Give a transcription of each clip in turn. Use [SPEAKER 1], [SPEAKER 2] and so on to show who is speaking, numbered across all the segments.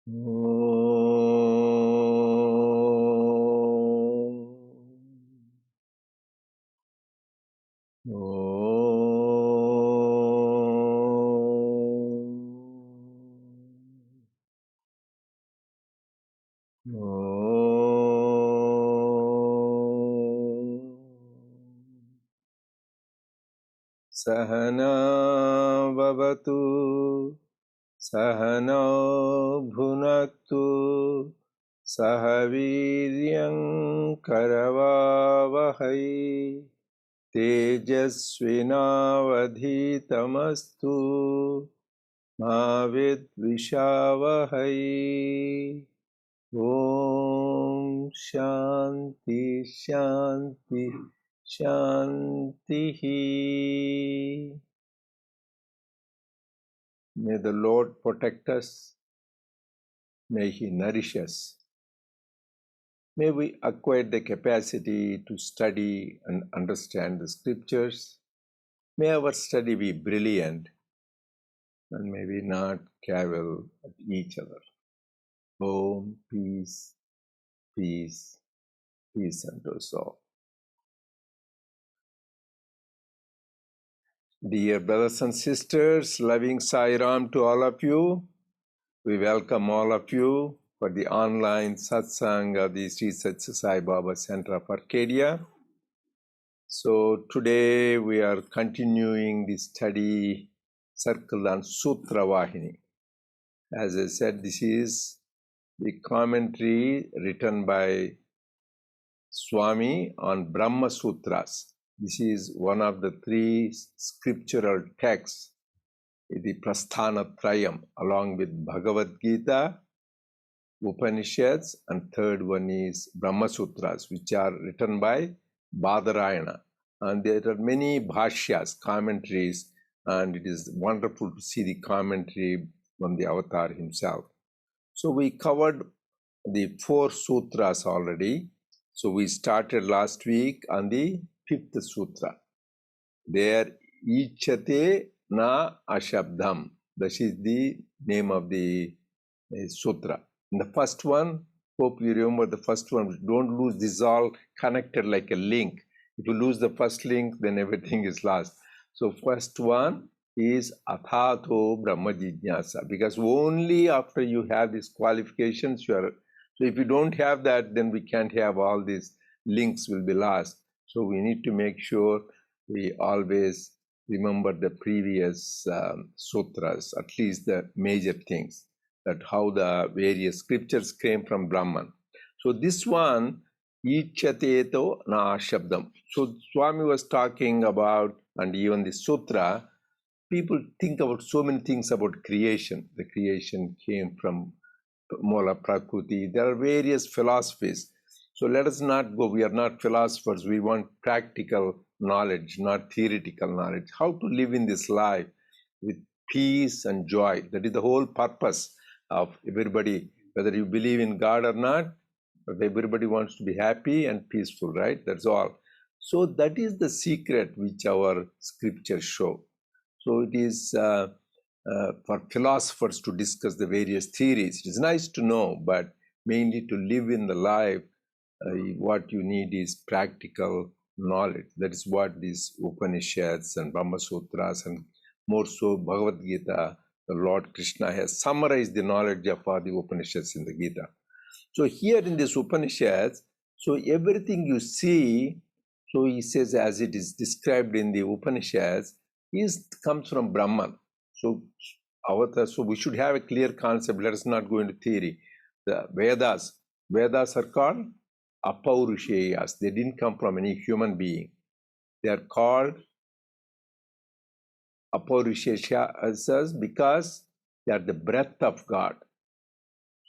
[SPEAKER 1] Sahana Vavatu Sahana Bhunaktu Sahaviryam Karavavahai Tejasvinavadhitamastu Mavid Vishavahai. Om Shanti Shanti Shanti. May the Lord protect us. May He nourish us. May we acquire the capacity to study and understand the scriptures. May our study be brilliant and may we not cavil at each other. Om, peace, peace, peace unto us all. Dear brothers and sisters, loving Sai Ram to all of you. We welcome all of you for the online satsang of the Sri Sathya Sai Baba Center of Arcadia. So today we are continuing the study circle on Sutra Vahini. As I said, this is the commentary written by Swami on Brahma Sutras. This is one of the three scriptural texts, the Prasthana Trayam, along with Bhagavad Gita, Upanishads, and third one is Brahma Sutras, which are written by Badarayana. And there are many bhashyas, commentaries, and it is wonderful to see the commentary from the avatar himself. So we covered the 4 sutras already. So we started last week on the 5th sutra. There, Ichate na Ashabdam. This is the name of the sutra. In the first one, hope you remember the first one. Don't lose, this is all connected like a link. If you lose the first link, then everything is lost. So first one is Athato Brahma Jijnasa, because only after you have these qualifications, you are. So if you don't have that, then we can't have all these links will be lost. So we need to make sure we always remember the previous sutras, at least the major things, that how the various scriptures came from Brahman. So this one, Ichateto na Shabdam. So Swami was talking about, and even the sutra, people think about so many things about creation. The creation came from Mola Prakriti. There are various philosophies. So let us not go, we are not philosophers. We want practical knowledge, not theoretical knowledge. How to live in this life with peace and joy. That is the whole purpose of everybody, whether you believe in God or not, but everybody wants to be happy and peaceful, right? That's all. So that is the secret which our scriptures show. So it is for philosophers to discuss the various theories. It is nice to know, but mainly to live in the life, what you need is practical knowledge. That is what these Upanishads and Brahma Sutras and more so Bhagavad Gita, the Lord Krishna has summarized the knowledge of all the Upanishads in the Gita. So here in this Upanishads, so everything you see, so he says as it is described in the Upanishads, comes from Brahman. So we should have a clear concept. Let us not go into theory. The Vedas are called Apaurusheyas. They didn't come from any human being. They are called Apaurusheyas because they are the breath of God.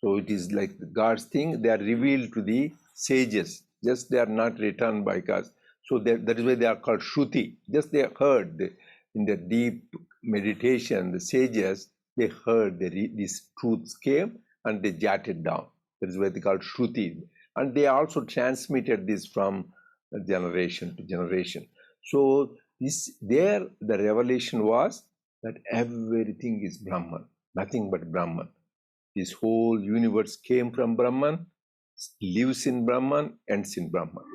[SPEAKER 1] So it is like God's thing. They are revealed to the sages. Just they are not written by God. So that is why they are called Shruti. Just they heard in the deep meditation, the sages, they heard these truths came and they jotted down. That is why they called Shruti. And they also transmitted this from generation to generation. So the revelation was that everything is Brahman, nothing but Brahman. This whole universe came from Brahman, lives in Brahman, ends in Brahman.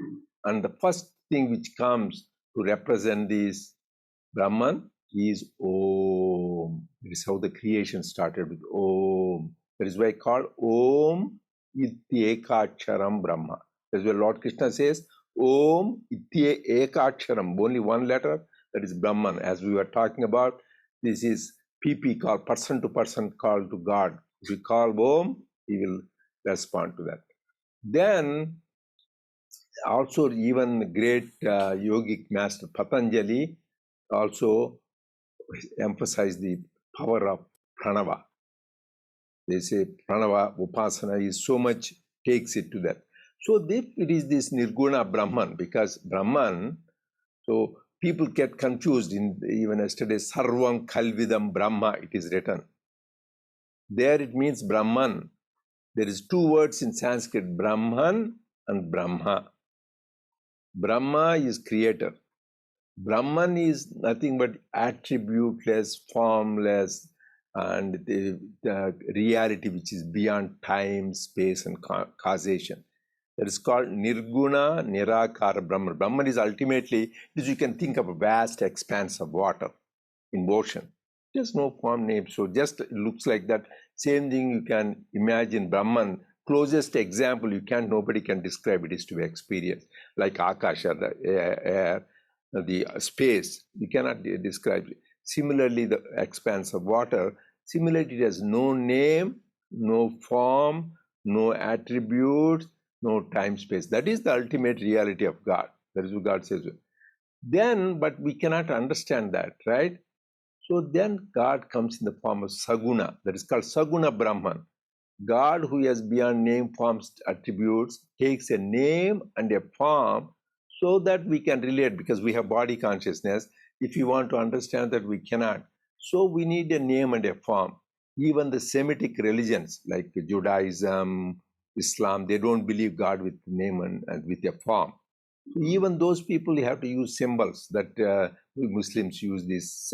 [SPEAKER 1] And the first thing which comes to represent this Brahman is Om. That is how the creation started, with Om. That is why called Om Ityekaksharam Brahma. That's why Lord Krishna says Om Ityekaksharam, only one letter, that is Brahman. As we were talking about, this is PP call, person to person call to God. If you call Om, he will respond to that. Then also even the great yogic master Patanjali also emphasized the power of pranava. They say pranava upasana is so much, takes it to that. So if it is this Nirguna Brahman, because Brahman, so people get confused in even yesterday, Sarvam Kalvidam Brahma, it is written. There it means Brahman. There is two words in Sanskrit, Brahman and Brahma. Brahma is creator. Brahman is nothing but attributeless, formless, and the reality which is beyond time, space, and causation. That is called Nirguna Nirakara Brahman. Brahman is ultimately, as you can think of a vast expanse of water in ocean. There's no form name, so just it looks like that. Same thing you can imagine Brahman. Closest example nobody can describe it, is to be experienced. Like Akasha, the air, the space, you cannot describe it. Similarly, the expanse of water, similarly, it has no name, no form, no attributes, no time space. That is the ultimate reality of God. That is what God says. Then, but we cannot understand that, right? So then God comes in the form of Saguna. That is called Saguna Brahman. God, who has beyond name, forms, attributes, takes a name and a form so that we can relate, because we have body consciousness. If you want to understand that, we cannot. So we need a name and a form. Even the Semitic religions like Judaism, Islam, they don't believe God with name and with a form. Even those people, you have to use symbols that Muslims use this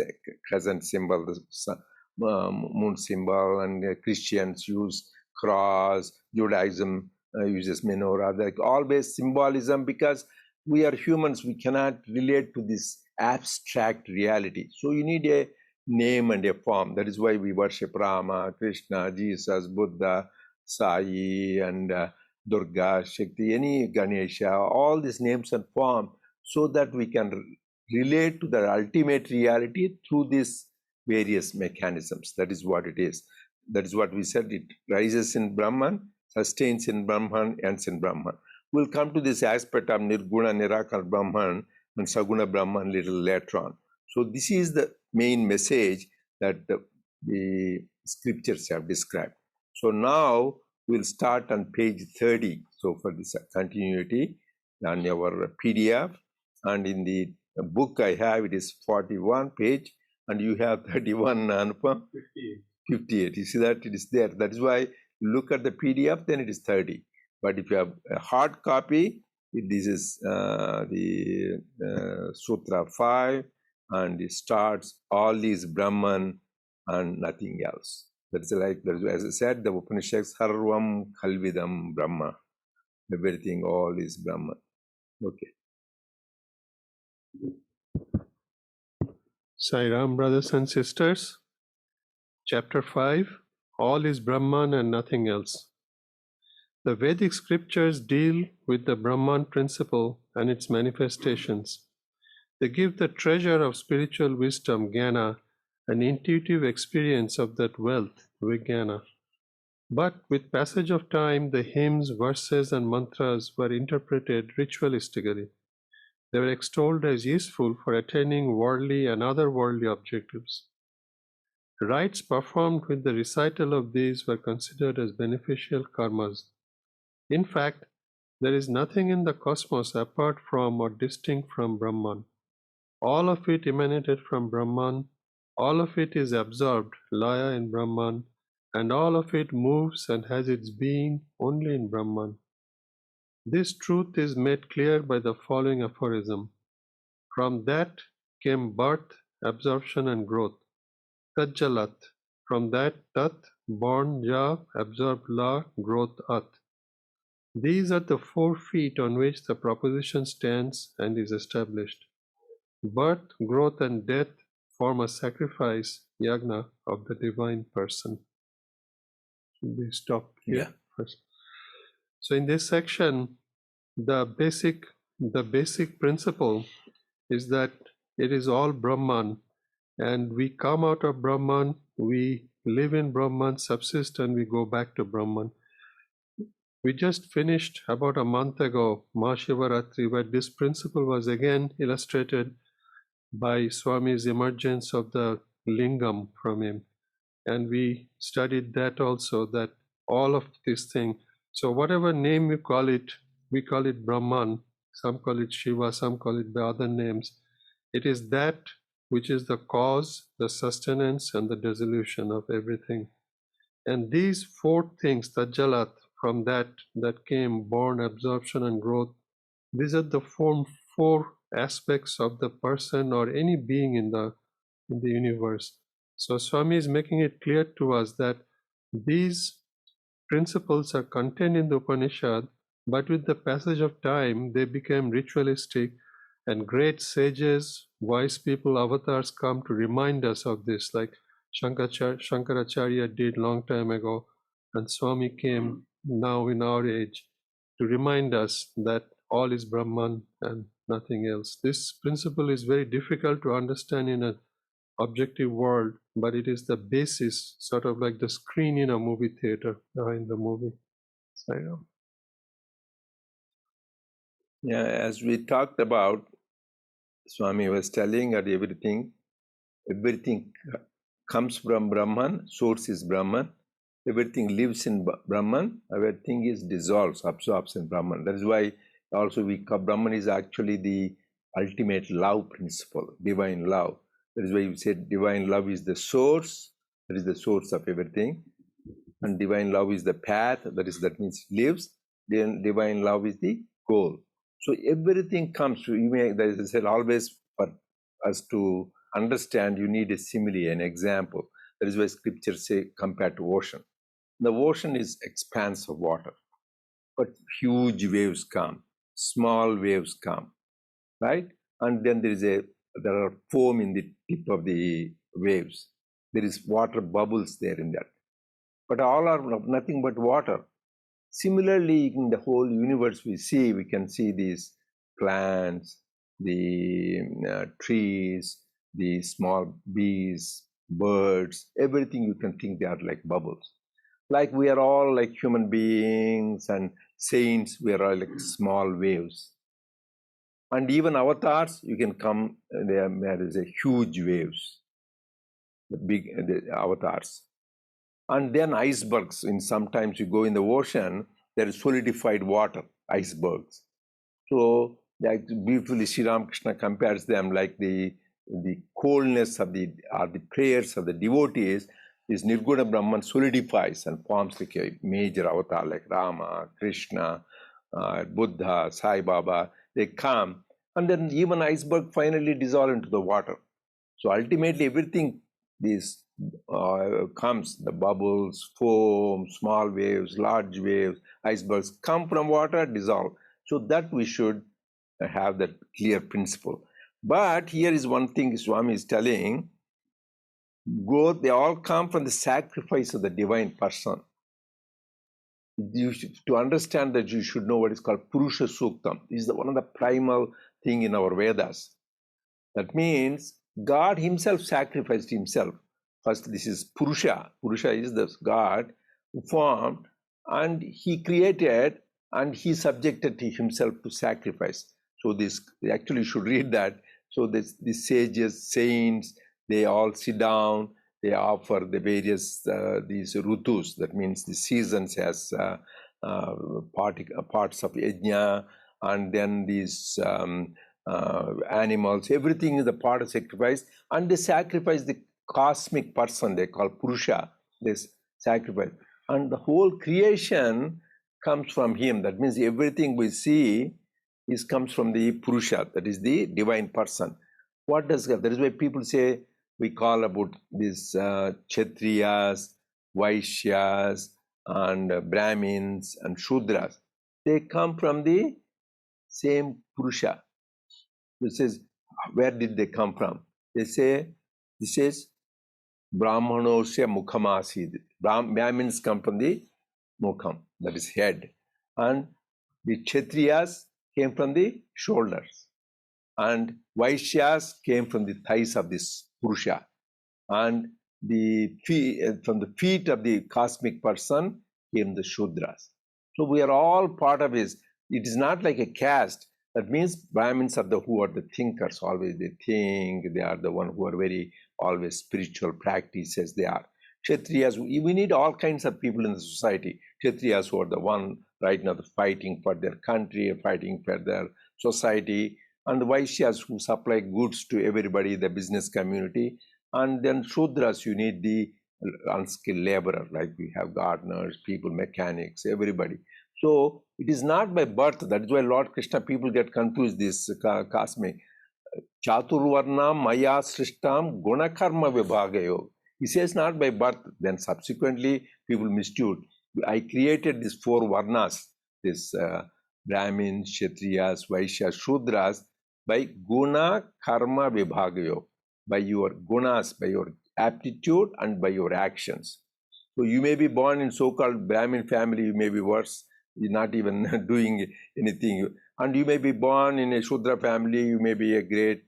[SPEAKER 1] crescent symbol, the moon symbol, and Christians use cross, Judaism uses menorah, like always symbolism, because we are humans, we cannot relate to this abstract reality. So you need a name and a form. That is why we worship Rama, Krishna, Jesus, Buddha, Sai, and Durga, Shakti, any Ganesha, all these names and form, so that we can relate to the ultimate reality through these various mechanisms. That is what it is. That is what we said. It rises in Brahman, sustains in Brahman, ends in Brahman. We'll come to this aspect of Nirguna, Nirakara Brahman and Saguna Brahman little later on. So this is the main message that the scriptures have described. So now we'll start on page 30. So for this continuity on our PDF, and in the book I have, it is 41 page, and you have 31, Anupam? 58. You see that it is there. That is why you look at the PDF, then it is 30. But if you have a hard copy, this is the Sutra 5, and it starts all these Brahman and nothing else. That's like, as I said, the Upanishads, Sarvam Kalvidam Brahma. Everything, all is Brahma. Okay.
[SPEAKER 2] Sai Ram, brothers and sisters. Chapter 5, All is Brahman and nothing else. The Vedic scriptures deal with the Brahman principle and its manifestations. They give the treasure of spiritual wisdom, Jnana, an intuitive experience of that wealth, Vijnana. But with passage of time, the hymns, verses, and mantras were interpreted ritualistically. They were extolled as useful for attaining worldly and otherworldly objectives. Rites performed with the recital of these were considered as beneficial karmas. In fact, there is nothing in the cosmos apart from or distinct from Brahman. All of it emanated from Brahman, all of it is absorbed, laya, in Brahman, and all of it moves and has its being only in Brahman. This truth is made clear by the following aphorism. From that came birth, absorption, and growth. Tajjalat, from that tat, born ja, absorbed la, growth at. These are the 4 feet on which the proposition stands and is established. Birth, growth, and death form a sacrifice, yagna, of the divine person. We stop here first. So in this section, the basic principle is that it is all Brahman, and we come out of Brahman, we live in Brahman, subsist, and we go back to Brahman. We just finished about a month ago Mahashivaratri, where this principle was again illustrated by Swami's emergence of the lingam from him. And we studied that also, that all of this thing. So whatever name we call it Brahman, some call it Shiva, some call it by other names. It is that which is the cause, the sustenance, and the dissolution of everything. And these 4 things, Tajjalat, from that came, born, absorption, and growth, these are the 4 aspects of the person or any being in the universe. So Swami is making it clear to us that these principles are contained in the Upanishad, but with the passage of time, they became ritualistic, and great sages, wise people, avatars come to remind us of this, like Shankaracharya did long time ago, and Swami came now in our age to remind us that all is Brahman and nothing else. This principle is very difficult to understand in an objective world, but it is the basis, sort of like the screen in a movie theater behind the movie.
[SPEAKER 1] Yeah, as we talked about, Swami was telling that everything comes from Brahman, source is Brahman, everything lives in Brahman, everything is dissolves, absorbs in Brahman. That is why also Brahman is actually the ultimate love principle, divine love. That is why you said divine love is the source, that is the source of everything. And divine love is the path, that means lives. Then divine love is the goal. So everything comes to, as I said, always for us to understand, you need a simile, an example. That is why scriptures say compared to ocean. The ocean is expanse of water, but huge waves come, small waves come, right? And then there are foam in the tip of the waves. There is water bubbles there in that. But all are nothing but water. Similarly, in the whole universe we can see these plants, the trees, the small bees, birds, everything you can think they are like bubbles. Like we are all like human beings and saints, we are all like small waves. And even avatars, you can come, there is a huge waves, the avatars. And then icebergs, sometimes you go in the ocean, there is solidified water, icebergs. So like beautifully Sri Ramakrishna compares them like the coldness of the prayers of the devotees is Nirguna Brahman solidifies and forms like a major avatar like Rama, Krishna, Buddha, Sai Baba. They come, and then even iceberg finally dissolve into the water. So ultimately everything comes, the bubbles, foam, small waves, large waves, icebergs come from water, dissolve. So that we should have that clear principle. But here is one thing Swami is telling, they all come from the sacrifice of the divine person. To understand that, you should know what is called Purusha Suktam. This is one of the primal thing in our Vedas. That means God himself sacrificed himself. First, this is Purusha. Purusha is the God who formed, and he created, and he subjected himself to sacrifice. So this, actually should read that. So the sages, saints, they all sit down, they offer the various, these rutus, that means the seasons as parts of yajna, and then these animals, everything is a part of sacrifice, and they sacrifice the cosmic person, they call Purusha, this sacrifice. And the whole creation comes from him. That means everything we see comes from the Purusha, that is the divine person. What does God? That is why people say we call about these Kshatriyas, Vaishyas, and Brahmins and Shudras. They come from the same Purusha. This is, where did they come from? They say, this is Brahmanosya Mukhamasid. Brahmins come from the Mukham, that is head. And the Kshatriyas came from the shoulders. And Vaishyas came from the thighs of this Purusha. And from the feet of the cosmic person came the Shudras. So we are all part of his. It is not like a caste. That means Brahmins are who are the thinkers. Always they think. They are the one who are very always spiritual practices. They are Kshatriyas. We need all kinds of people in the society. Kshatriyas who are the one right now fighting for their country, fighting for their society, and the Vaishyas who supply goods to everybody, the business community. And then Shudras, you need the unskilled laborer, like we have gardeners, people, mechanics, everybody. So it is not by birth. That is why Lord Krishna, people get confused, this cosmic. Chaturvarnam maya srishtam gunakarma vibhagayo. He says not by birth. Then subsequently people mistook. I created these 4 varnas, this Brahmins, Kshatriyas, Vaishyas, Shudras, by guna karma vibhagayo, by your gunas, by your aptitude and by your actions. So you may be born in so-called Brahmin family, you may be worse, you're not even doing anything. And you may be born in a Shudra family, you may be a great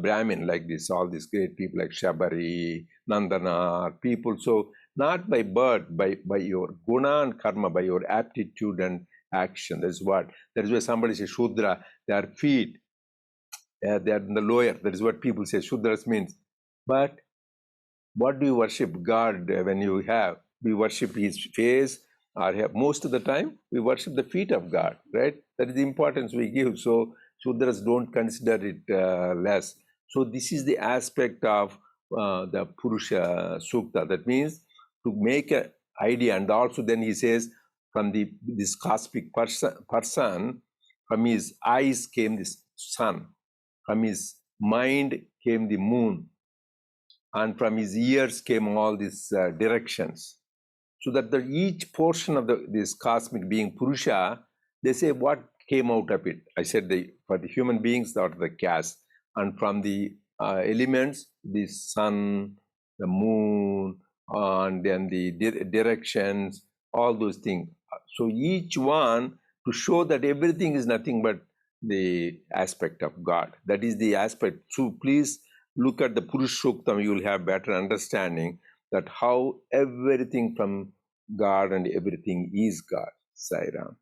[SPEAKER 1] Brahmin like this, all these great people like Shabari, Nandana, people. So not by birth, by your guna and karma, by your aptitude and action. That is why somebody says Shudra, their feet, they are in the lower. That is what people say Shudras means. But what do you worship God when you have? We worship his face, or most of the time we worship the feet of God, right? That is the importance we give. So Shudras don't consider it less. So this is the aspect of the Purusha Sukta. That means to make an idea, and also then he says from this cosmic person, from his eyes came this sun, from his mind came the moon, and from his ears came all these directions. So that each portion of this cosmic being Purusha, they say what came out of it. I said for the human beings, that are the caste, and from the elements, the sun, the moon, and then the directions, all those things. So each one, to show that everything is nothing but the aspect of God. That is the aspect. So please look at the Purusha Suktam, you will have better understanding that how everything from God and everything is God. Sai Ram.